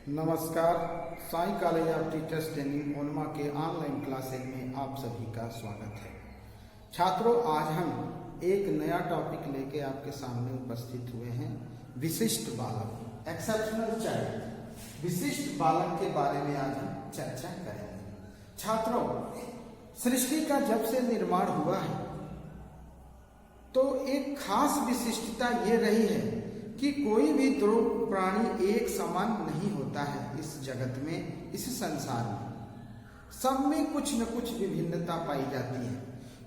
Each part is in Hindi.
नमस्कार। Sai college of teachers training Onama के ऑनलाइन क्लासेज में आप सभी का स्वागत है। छात्रों, आज हम एक नया टॉपिक लेके आपके सामने उपस्थित हुए हैं। विशिष्ट बालक, एक्सेप्शनल चाइल्ड। विशिष्ट बालक के बारे में आज हम चर्चा करेंगे। छात्रों, सृष्टि का जब से निर्माण हुआ है तो एक खास विशिष्टता ये रही है कि कोई भी ध्रुव प्राणी एक समान नहीं होता है। इस जगत में, इस संसार में सब में कुछ न कुछ विभिन्नता पाई जाती है।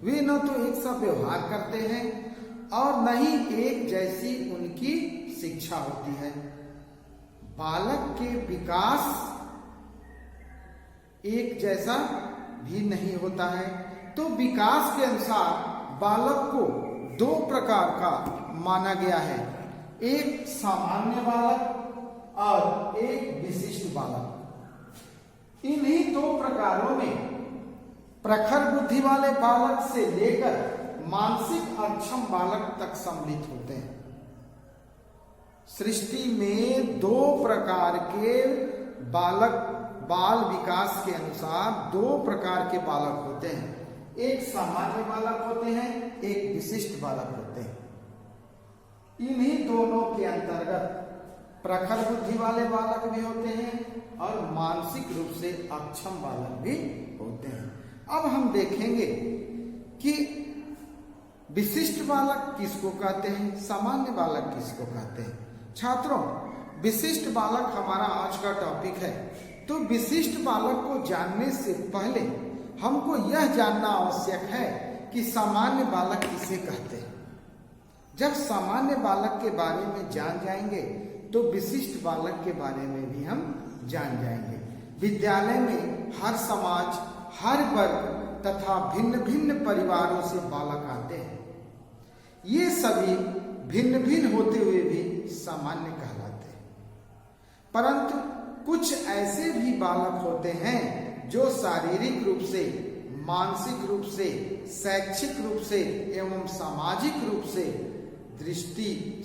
वे न तो एक सा व्यवहार करते हैं और न ही एक जैसी उनकी शिक्षा होती है। बालक के विकास एक जैसा भी नहीं होता है। तो विकास के अनुसार बालक को दो प्रकार का माना गया है, एक सामान्य बालक और एक विशिष्ट बालक। इन्हीं दो प्रकारों में प्रखर बुद्धि वाले बालक से लेकर मानसिक अक्षम बालक तक सम्मिलित होते हैं। सृष्टि में दो प्रकार के बालक, बाल विकास के अनुसार दो प्रकार के बालक होते हैं। एक सामान्य बालक होते हैं, एक विशिष्ट बालक होते हैं। इन्हीं दोनों के अंतर्गत प्रखर बुद्धि वाले बालक भी होते हैं और मानसिक रूप से अक्षम बालक भी होते हैं। अब हम देखेंगे कि विशिष्ट बालक किसको कहते हैं, सामान्य बालक किसको कहते हैं। छात्रों, विशिष्ट बालक हमारा आज का टॉपिक है। तो विशिष्ट बालक को जानने से पहले हमको यह जानना आवश्यक है कि सामान्य बालक किसे कहते हैं। जब सामान्य बालक के बारे में जान जाएंगे तो विशिष्ट बालक के बारे में भी हम जान जाएंगे। विद्यालय में हर समाज, हर वर्ग तथा भिन्न भिन्न परिवारों से बालक आते हैं। ये सभी भिन्न भिन्न होते हुए भी सामान्य कहलाते हैं। परंतु कुछ ऐसे भी बालक होते हैं जो शारीरिक रूप से, मानसिक रूप से, शैक्षिक रूप से एवं सामाजिक रूप से,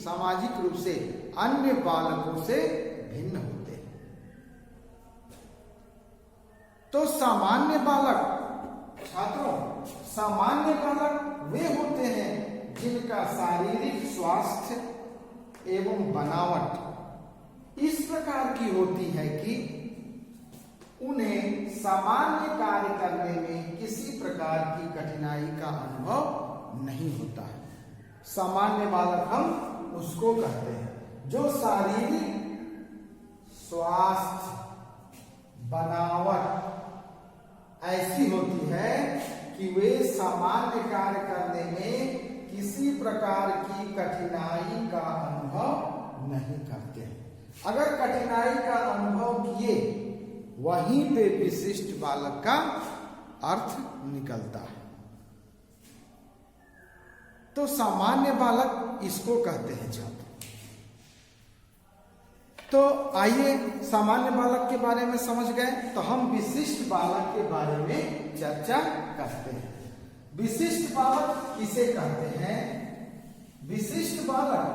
सामाजिक रूप से अन्य बालकों से भिन्न होते हैं। तो सामान्य बालक, छात्रों, सामान्य बालक वे होते हैं जिनका शारीरिक स्वास्थ्य एवं बनावट इस प्रकार की होती है कि उन्हें सामान्य कार्य करने में किसी प्रकार की कठिनाई का अनुभव नहीं होता है। सामान्य बालक हम उसको कहते हैं जो शारीरिक स्वास्थ्य, बनावट ऐसी होती है कि वे सामान्य कार्य करने में किसी प्रकार की कठिनाई का अनुभव नहीं करते हैं। अगर कठिनाई का अनुभव किए, वहीं पे विशिष्ट बालक का अर्थ निकलता है। तो सामान्य बालक इसको कहते हैं छात्र। तो आइए, सामान्य बालक के बारे में समझ गए, तो हम विशिष्ट बालक के बारे में चर्चा करते हैं। विशिष्ट बालक किसे कहते हैं? विशिष्ट बालक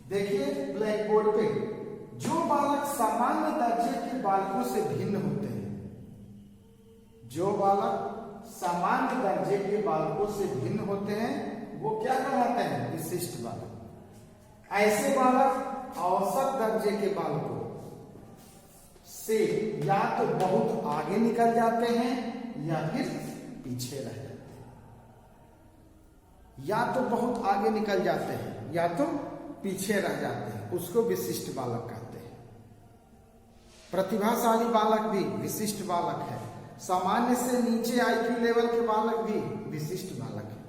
देखिए ब्लैक बोर्ड पे, जो बालक सामान्य दर्जे के बालकों से भिन्न होते हैं, जो बालक सामान्य दर्जे के बालकों से भिन्न होते हैं, वो क्या कहलाते हैं? विशिष्ट बालक। ऐसे बालक औसत दर्जे के बालकों से या तो बहुत आगे निकल जाते हैं या फिर पीछे रह जाते हैं। या तो बहुत आगे निकल जाते हैं या तो पीछे रह जाते हैं, उसको विशिष्ट बालक कहते हैं। प्रतिभाशाली बालक भी विशिष्ट बालक है। सामान्य से नीचे आईक्यू लेवल के बालक भी विशिष्ट बालक है।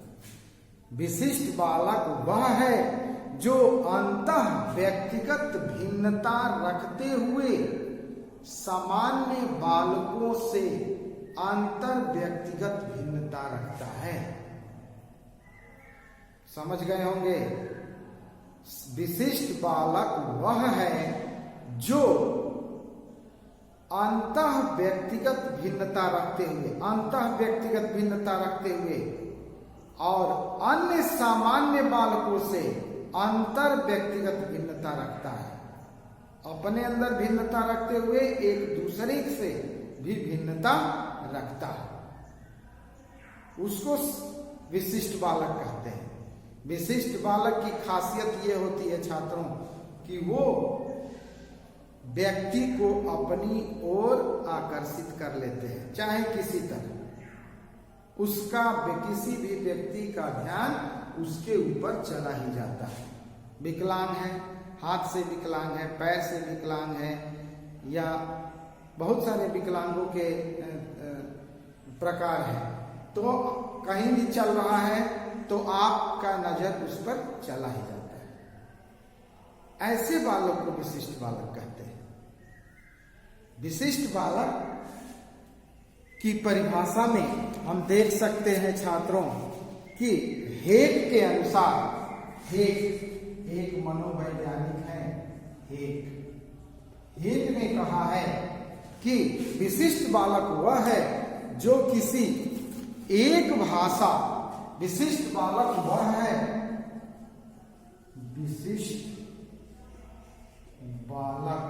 विशिष्ट बालक वह है जो अंतः व्यक्तिगत भिन्नता रखते हुए सामान्य बालकों से अंतर व्यक्तिगत भिन्नता रखता है। समझ गए होंगे? विशिष्ट बालक वह है जो अंतः व्यक्तिगत भिन्नता रखते हुए और अन्य सामान्य बालकों से अंतर व्यक्तिगत भिन्नता रखता है। अपने अंदर भिन्नता रखते हुए एक दूसरे से भी भिन्नता रखता है, उसको विशिष्ट बालक कहते हैं। विशिष्ट बालक की खासियत ये होती है छात्रों कि वो व्यक्ति को अपनी ओर आकर्षित कर लेते हैं, चाहे किसी तरह उसका किसी भी व्यक्ति का ध्यान उसके ऊपर चला ही जाता है। विकलांग है, हाथ से विकलांग है, पैर से विकलांग है, या बहुत सारे विकलांगों के प्रकार हैं, तो कहीं भी चल रहा है तो आपका नजर उस पर चला ही जाता है। ऐसे बालक को विशिष्ट बालक कहते हैं। विशिष्ट बालक की परिभाषा में हम देख सकते हैं छात्रों कि हेग के अनुसार, हेग एक मनोवैज्ञानिक है, हेग ने कहा है कि विशिष्ट बालक वह है जो किसी एक भाषा, विशिष्ट बालक वह है, विशिष्ट बालक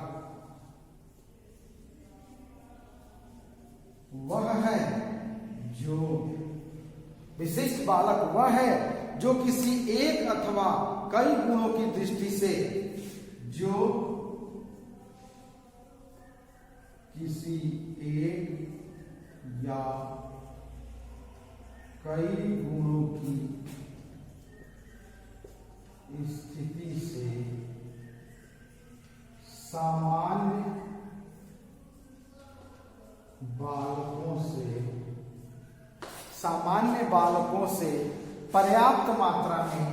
वह है जो, विशिष्ट बालक वह है जो किसी एक अथवा कई गुणों की दृष्टि से, जो किसी एक या कई गुणों की स्थिति से सामान्य बालकों से पर्याप्त मात्रा में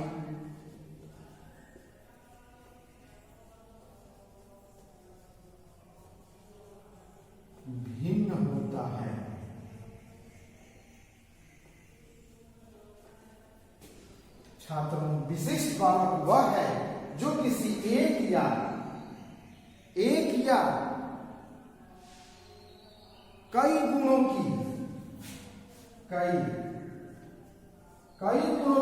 भिन्न होता है। छात्रों, विशिष्ट बालक वह है जो किसी एक या कई गुणों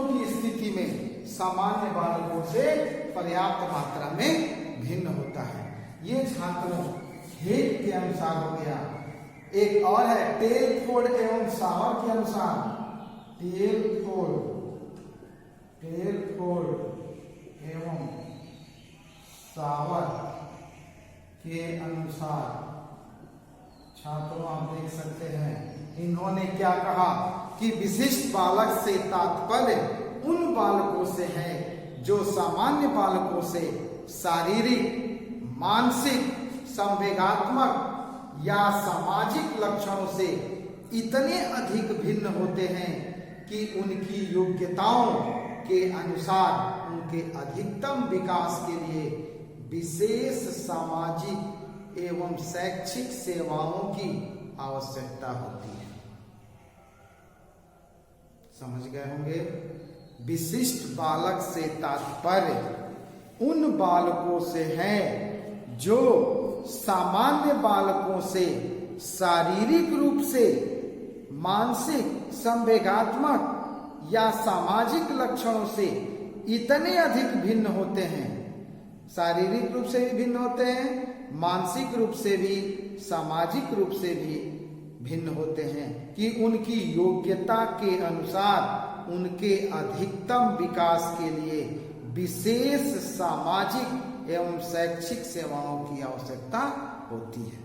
की स्थिति में सामान्य बालकों से पर्याप्त मात्रा में भिन्न होता है। ये छात्रों हेग के अनुसार हो गया। एक और है टेलफोर्ड एवं सावर के अनुसार, टेलफोर्ड एवं सावर के अनुसार छात्रों आप देख सकते हैं, इन्होंने क्या कहा कि विशिष्ट बालक से तात्पर्य उन बालकों से है जो सामान्य बालकों से शारीरिक, मानसिक, संवेगात्मक या सामाजिक लक्षणों से इतने अधिक भिन्न होते हैं कि उनकी योग्यताओं के अनुसार उनके अधिकतम विकास के लिए विशेष सामाजिक एवं शैक्षिक सेवाओं की आवश्यकता होती है। समझ गए होंगे? विशिष्ट बालक से तात्पर्य उन बालकों से है जो सामान्य बालकों से शारीरिक रूप से, मानसिक, संवेगात्मक या सामाजिक लक्षणों से इतने अधिक भिन्न होते हैं, शारीरिक रूप से भी भिन्न होते हैं, मानसिक रूप से भी, सामाजिक रूप से भी भिन्न होते हैं कि उनकी योग्यता के अनुसार उनके अधिकतम विकास के लिए विशेष सामाजिक एवं शैक्षिक सेवाओं की आवश्यकता होती है।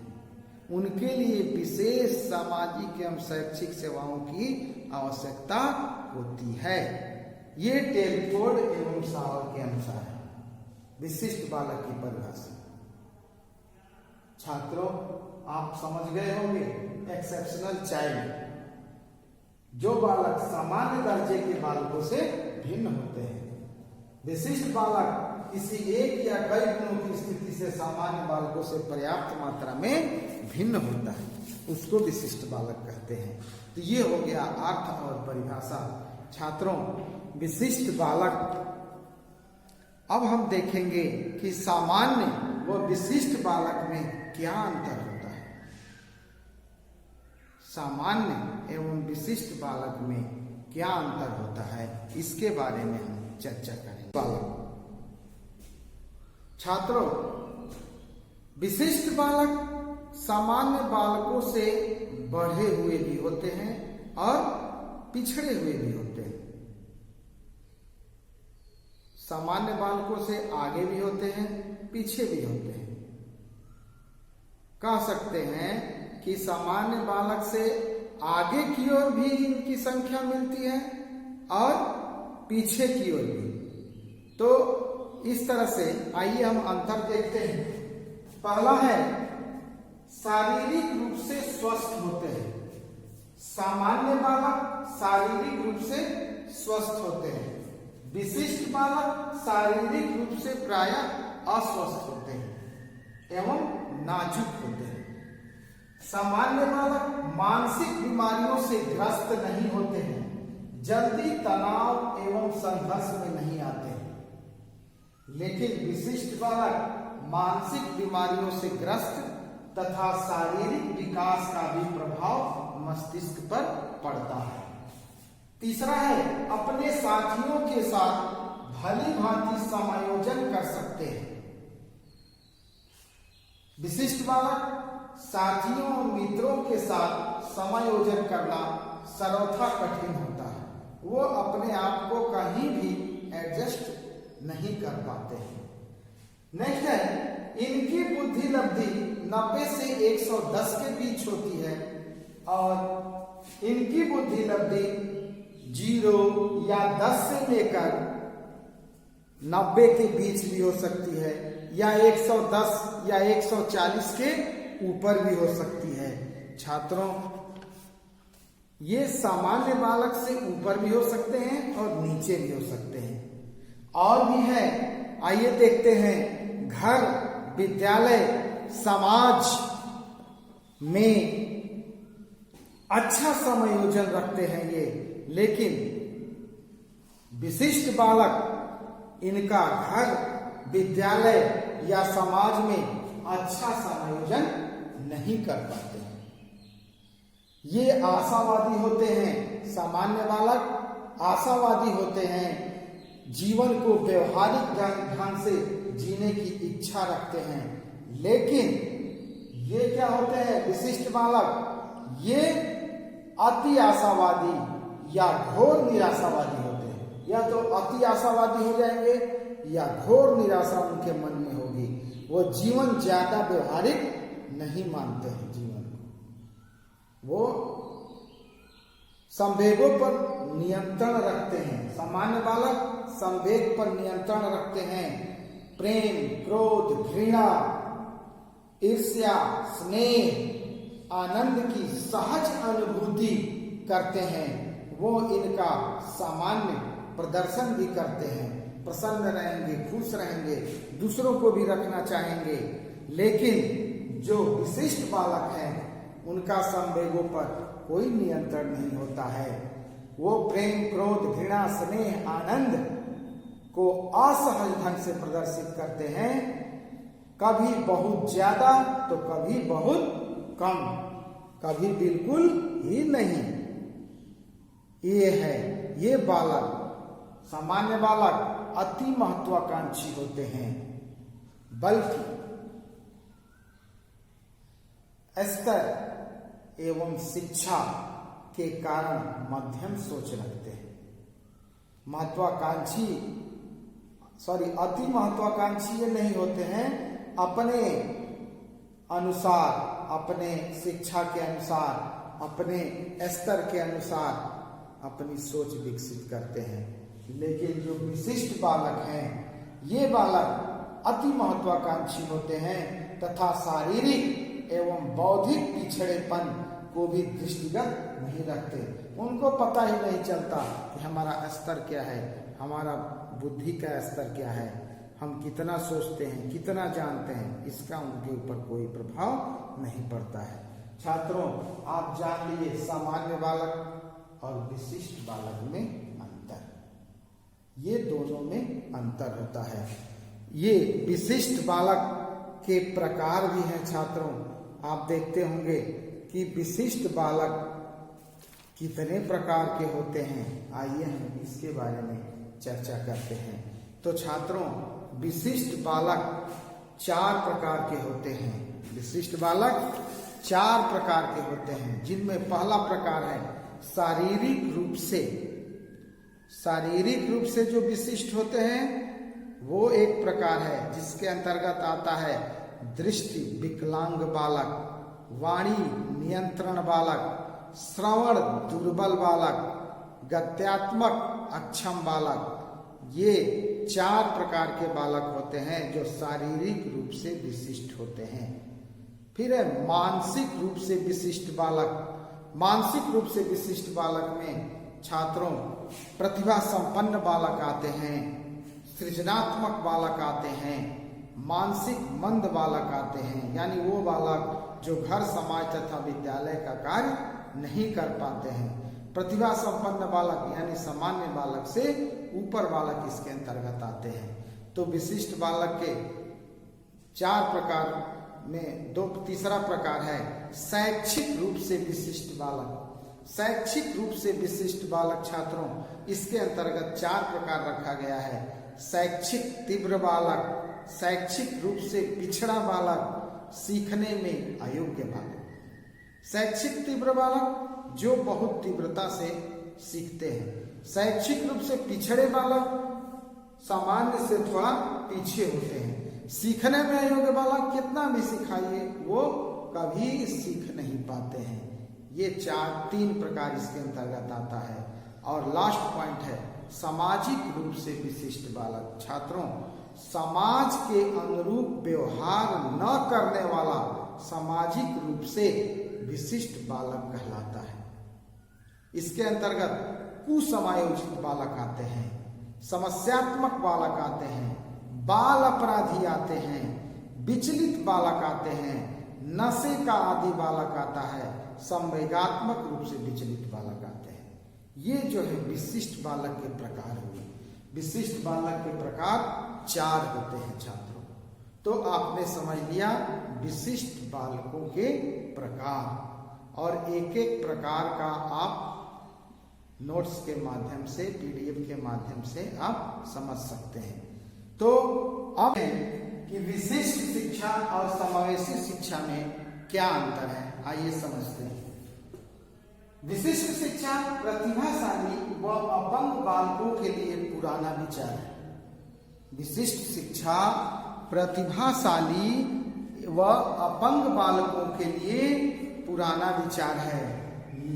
उनके लिए विशेष सामाजिक एवं शैक्षिक सेवाओं की आवश्यकता होती है। ये टेलफोर्ड एवं सावर के अनुसार है विशिष्ट बालक की परिभाषा। छात्रों, आप समझ गए होंगे एक्सेप्शनल चाइल्ड, जो बालक सामान्य दर्जे के बालकों से भिन्न होते हैं। विशिष्ट बालक किसी एक या कई गुणों की स्थिति से सामान्य बालकों से पर्याप्त मात्रा में भिन्न होता है, उसको विशिष्ट बालक कहते हैं। तो ये हो गया अर्थ और परिभाषा। छात्रों, विशिष्ट बालक, अब हम देखेंगे कि सामान्य व विशिष्ट बालक में क्या अंतर होता है। सामान्य एवं विशिष्ट बालक में क्या अंतर होता है, इसके बारे में हम चर्चा करेंगे। बालक छात्रों, विशिष्ट बालक सामान्य बालकों से बढ़े हुए भी होते हैं और पिछड़े हुए भी होते हैं। सामान्य बालकों से आगे भी होते हैं, पीछे भी होते हैं। कह सकते हैं कि सामान्य बालक से आगे की ओर भी इनकी संख्या मिलती है और पीछे की ओर भी। तो इस तरह से आइए हम अंतर देखते हैं। पहला है, शारीरिक रूप से स्वस्थ होते हैं। सामान्य बालक शारीरिक रूप से स्वस्थ होते हैं। विशिष्ट बालक शारीरिक रूप से प्रायः अस्वस्थ होते हैं एवं नाजुक होते हैं। सामान्य बालक मानसिक बीमारियों से ग्रस्त नहीं होते हैं, जल्दी तनाव एवं संघर्ष में नहीं आते हैं। लेकिन विशिष्ट बालक मानसिक बीमारियों से ग्रस्त तथा शारीरिक विकास का भी प्रभाव मस्तिष्क पर पड़ता है। तीसरा है, अपने साथियों के साथ भली भांति समायोजन कर सकते हैं। विशिष्ट बालक साथियों और मित्रों के साथ समायोजन करना सर्वथा कठिन होता है। वो अपने आप को कहीं भी एडजस्ट नहीं कर पाते हैं। नेक्स्ट है, इनकी बुद्धि लब्धि 90 से 110 के बीच होती है और इनकी बुद्धि लब्धि 0 या 10 से लेकर 90 के बीच भी हो सकती है या 110 या 140 के ऊपर भी हो सकती है। छात्रों, ये सामान्य बालक से ऊपर भी हो सकते हैं और नीचे भी हो सकते हैं। और भी है, आइए देखते हैं। घर, विद्यालय, समाज में अच्छा समायोजन रखते हैं ये, लेकिन विशिष्ट बालक इनका घर, विद्यालय या समाज में अच्छा समायोजन नहीं कर पाते हैं। ये आशावादी होते हैं। सामान्य बालक आशावादी होते हैं, जीवन को व्यवहारिक ढंग से जीने की इच्छा रखते हैं। लेकिन ये क्या होते हैं, विशिष्ट बालक, ये अति आशावादी या घोर निराशावादी होते हैं। या तो अति आशावादी हो जाएंगे या घोर निराशा उनके मन में होगी। वो जीवन ज्यादा व्यवहारिक नहीं मानते हैं जीवन को। वो संवेगों पर नियंत्रण रखते हैं। सामान्य बालक संवेग पर नियंत्रण रखते हैं। प्रेम, क्रोध, घृणा, ईर्ष्या, स्नेह, आनंद की सहज अनुभूति करते हैं। वो इनका सामान्य प्रदर्शन भी करते हैं। प्रसन्न रहेंगे, खुश रहेंगे, दूसरों को भी रखना चाहेंगे। लेकिन जो विशिष्ट बालक हैं, उनका संवेगों पर कोई नियंत्रण नहीं होता है। वो प्रेम, क्रोध, घृणा, स्नेह, आनंद को असहज ढंग से प्रदर्शित करते हैं। कभी बहुत ज्यादा तो कभी बहुत कम, कभी बिल्कुल ही नहीं। ये है, ये बालक, सामान्य बालक अति महत्वाकांक्षी होते हैं, बल्कि स्तर एवं शिक्षा के कारण मध्यम सोच रखते हैं। अति महत्वाकांक्षी ये नहीं होते हैं। अपने अनुसार, अपने शिक्षा के अनुसार, अपने स्तर के अनुसार अपनी सोच विकसित करते हैं। लेकिन जो विशिष्ट बालक हैं, ये बालक अति महत्वाकांक्षी होते हैं तथा शारीरिक एवं बौद्धिक पिछड़ेपन को भी दृष्टिगत नहीं रखते। उनको पता ही नहीं चलता कि हमारा स्तर क्या है, हमारा बुद्धि का स्तर क्या है, हम कितना सोचते हैं, कितना जानते हैं, इसका उनके ऊपर कोई प्रभाव नहीं पड़ता है। छात्रों, आप जान लीजिए सामान्य बालक और विशिष्ट बालक में अंतर, ये दोनों में अंतर होता है। ये विशिष्ट बालक के प्रकार भी हैं। छात्रों, आप देखते होंगे कि विशिष्ट बालक कितने प्रकार के होते हैं। आइए हम इसके बारे में चर्चा करते हैं। तो छात्रों, विशिष्ट बालक 4 प्रकार के होते हैं। विशिष्ट बालक 4 प्रकार के होते हैं, जिनमें पहला प्रकार है शारीरिक रूप से जो विशिष्ट होते हैं वो एक प्रकार है, जिसके अंतर्गत आता है दृष्टि विकलांग बालक, वाणी नियंत्रण बालक, श्रवण दुर्बल बालक, गत्यात्मक अक्षम बालक। ये 4 प्रकार के बालक होते हैं जो शारीरिक रूप से विशिष्ट होते हैं। फिर है मानसिक रूप से विशिष्ट बालक। मानसिक रूप से विशिष्ट बालक में छात्रों प्रतिभा संपन्न बालक आते हैं, सृजनात्मक बालक आते हैं, मानसिक मंद बालक आते हैं, यानी वो बालक जो घर समाज तथा विद्यालय का कार्य नहीं कर पाते हैं। प्रतिभा संपन्न बालक यानी सामान्य बालक से ऊपर बालक इसके अंतर्गत आते हैं। तो विशिष्ट बालक के 4 प्रकार में तीसरा प्रकार है शैक्षिक रूप से विशिष्ट बालक। शैक्षिक रूप से विशिष्ट बालक छात्रों, इसके अंतर्गत 4 प्रकार रखा गया है। शैक्षिक तीव्र बालक, शैक्षिक रूप से पिछड़ा बालक, सीखने में अयोग्य बालक। शैक्षिक तीव्र बालक जो बहुत तीव्रता से सीखते हैं। शैक्षिक रूप से पिछड़े बालक सामान्य से थोड़ा पीछे होते हैं। सीखने में अयोग्य बालक कितना भी सिखाइए वो कभी सीख नहीं पाते हैं। ये 3 प्रकार इसके अंतर्गत आता है। और लास्ट पॉइंट है सामाजिक रूप से विशिष्ट बालक। छात्रों, समाज के अनुरूप व्यवहार न करने वाला सामाजिक रूप से विशिष्ट बालक कहलाता है। इसके अंतर्गत कुसमायोजित बालक आते हैं, समस्यात्मक बालक आते हैं, बाल अपराधी आते हैं, विचलित बालक आते हैं, नशे का आदि बालक आता है, संवेगात्मक रूप से विचलित बालक आते हैं। ये जो है विशिष्ट बालक के प्रकार हुए। विशिष्ट बालक के प्रकार 4 होते हैं छात्रों। तो आपने समझ लिया विशिष्ट बालकों के प्रकार, और एक एक प्रकार का आप नोट्स के माध्यम से, PDF के माध्यम से आप समझ सकते हैं। तो अब कि विशिष्ट शिक्षा और समावेशी शिक्षा में क्या अंतर है, आइए समझते हैं। विशिष्ट शिक्षा प्रतिभाशाली व अपंग बालकों के लिए पुराना विचार है। विशिष्ट शिक्षा प्रतिभाशाली व अपंग बालकों के लिए पुराना विचार है,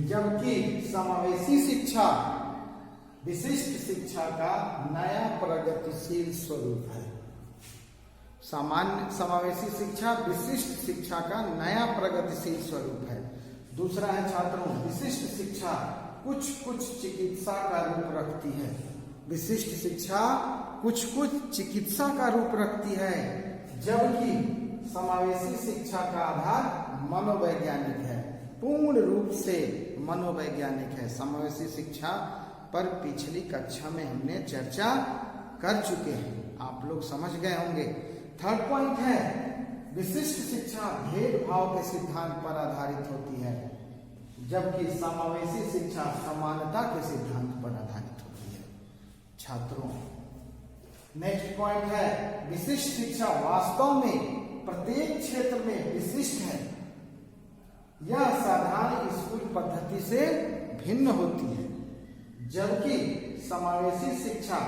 जबकि समावेशी शिक्षा विशिष्ट शिक्षा का नया प्रगतिशील स्वरूप है। सामान्य समावेशी शिक्षा विशिष्ट शिक्षा का नया प्रगतिशील स्वरूप है। दूसरा है छात्रों, विशिष्ट शिक्षा कुछ चिकित्सा का रूप रखती है। विशिष्ट शिक्षा कुछ चिकित्सा का रूप रखती है, जबकि समावेशी शिक्षा का आधार मनोवैज्ञानिक है, पूर्ण रूप से मनोवैज्ञानिक है। समावेशी शिक्षा पर पिछली कक्षा में हमने चर्चा कर चुके हैं, आप लोग समझ गए होंगे। थर्ड पॉइंट है विशिष्ट शिक्षा भेदभाव के सिद्धांत पर आधारित होती है, जबकि समावेशी शिक्षा समानता के सिद्धांत पर आधारित होती है। छात्रों, नेक्स्ट पॉइंट है विशिष्ट शिक्षा वास्तव में प्रत्येक क्षेत्र में विशिष्ट है। यह साधारण स्कूल पद्धति से भिन्न होती है, जबकि समावेशी शिक्षा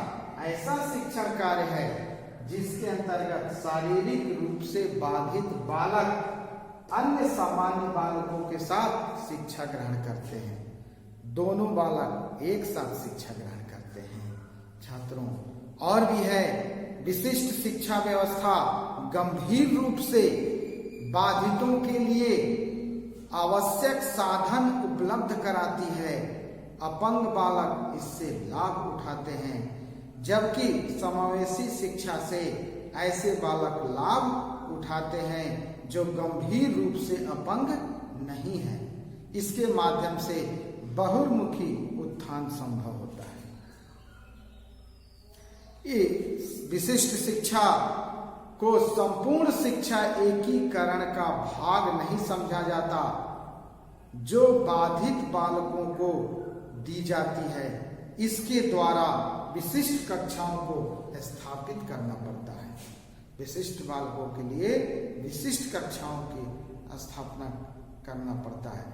ऐसा शिक्षण कार्य है जिसके अंतर्गत शारीरिक रूप से बाधित बालक अन्य सामान्य बालकों के साथ शिक्षा ग्रहण करते हैं। दोनों बालक एक साथ शिक्षा ग्रहण करते हैं। छात्रों, और भी है विशिष्ट शिक्षा व्यवस्था गंभीर रूप से बाधितों के लिए आवश्यक साधन उपलब्ध कराती है। अपंग बालक इससे लाभ उठाते हैं, जबकि समावेशी शिक्षा से ऐसे बालक लाभ उठाते हैं जो गंभीर रूप से अपंग नहीं है। इसके माध्यम से बहुमुखी उत्थान संभव होता है। ये विशिष्ट शिक्षा को संपूर्ण शिक्षा एकीकरण का भाग नहीं समझा जाता, जो बाधित बालकों को दी जाती है। इसके द्वारा विशिष्ट कक्षाओं को स्थापित करना पड़ता है। विशिष्ट बालकों के लिए विशिष्ट कक्षाओं की स्थापना करना पड़ता है,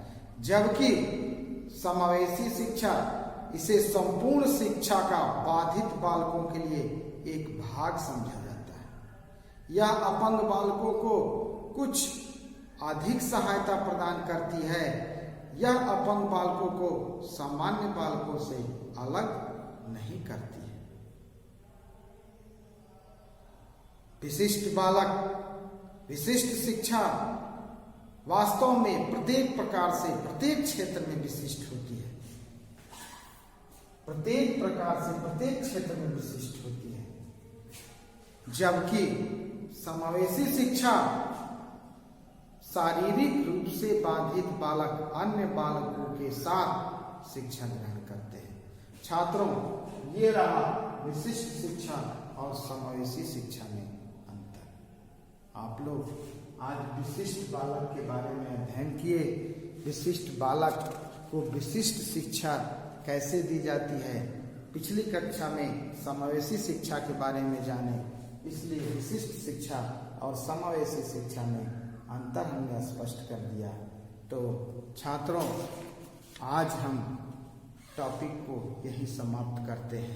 जबकि समावेशी शिक्षा इसे संपूर्ण शिक्षा का बाधित बालकों के लिए एक भाग समझा जाता है। यह अपंग बालकों को कुछ अधिक सहायता प्रदान करती है। यह अपंग बालकों को सामान्य बालकों से अलग नहीं करती है। विशिष्ट बालक, विशिष्ट शिक्षा वास्तव में प्रत्येक प्रकार से प्रत्येक क्षेत्र में विशिष्ट होती है। प्रत्येक प्रकार से प्रत्येक क्षेत्र में विशिष्ट होती है, जबकि समावेशी शिक्षा शारीरिक रूप से बाधित बालक अन्य बालकों के साथ शिक्षा ग्रहण करते हैं। छात्रों, ये रहा विशिष्ट शिक्षा और समावेशी शिक्षा में अंतर। आप लोग आज विशिष्ट बालक के बारे में अध्ययन किए। विशिष्ट बालक को विशिष्ट शिक्षा कैसे दी जाती है। पिछली कक्षा में समावेशी शिक्षा के बारे में जाने, इसलिए विशिष्ट शिक्षा और समावेशी शिक्षा में अंतर हमने स्पष्ट कर दिया। तो छात्रों, आज हम टॉपिक को यही समाप्त करते हैं।